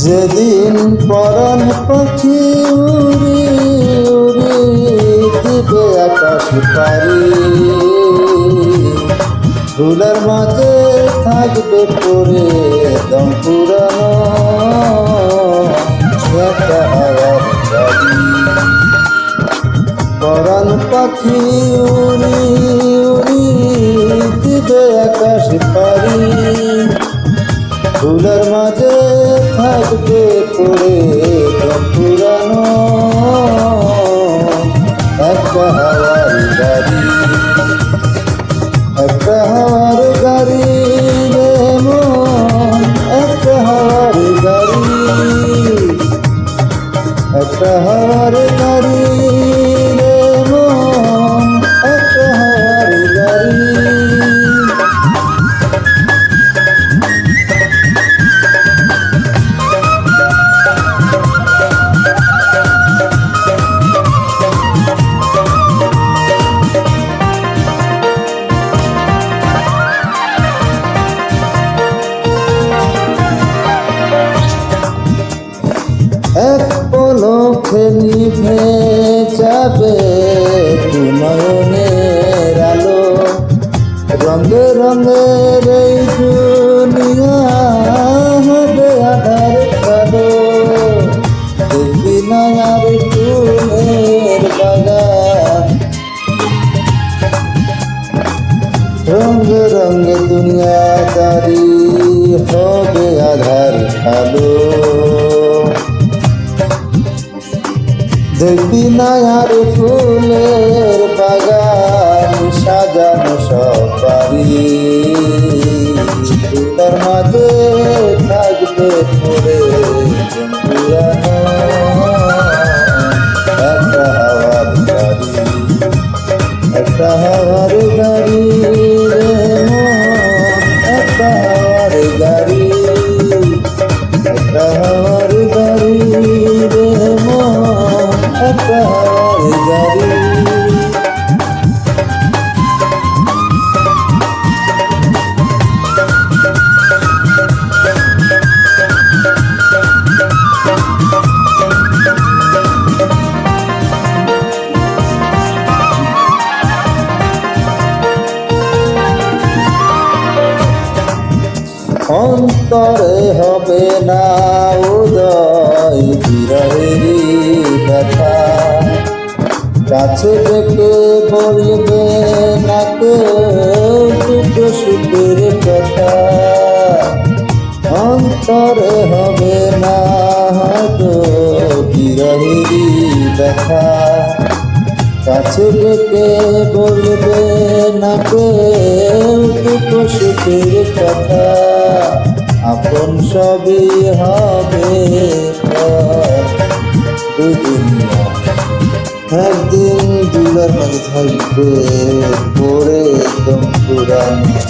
যেদিন পরাণ পাখি উড়ি উড়ি দিবে আকাশ পারি, ধুলার মাঝে থাকবে পড়ে দম পুরানো একটা হাওয়ার গাড়ি। পরাণ পাখি উড়ি উড়ি দিবে আকাশ পারি, ধুলার মাঝে থাকবে পড়ে দম পুরানো একটা হাওয়ার গাড়ি। একটা হাওয়ার গাড়ি রে মন, একটা হাওয়ার গাড়ি, একটা হাওয়ার গাড়ি রে মন, একটা হাওয়ার গাড়ি। এক পলকে নিভে যাবে দু নয়নের আলো, রঙে রঙের এই দুনিয়া হবে আধার কালো। দেখবি না আর ফুলের বাগান, রঙে রঙে দুনিয়াদারি হবে আধার কালো। দেখবি না আর ফুলের বাগান সাজানো সব বাড়ি, ফুলের মাঝে থাকবে পড়ে পুরানো একটা হাওয়ার গাড়ি। একটা হাওয়ার গাড়ি রে মন, একটা হাওয়ার গাড়ি, একটা হাওয়ার গাড়ি রে মন, একটা হাওয়ার গাড়ি। অন্তরে হবে না উদয় বিরহেরই ব্যথা, কাছে ডেকে বলবে না কেউ দুটো সুখের কথা। অন্তরে হবে না হয়তো বিরহেরই ব্যথা, কাছে ডেকে বলবে না কেউ দুটো সুখের কথা। আপন সবই হবে দুদিনিয়া, একদিন দুলার মাঝে থাকবে পড়ে একদম পুরানো।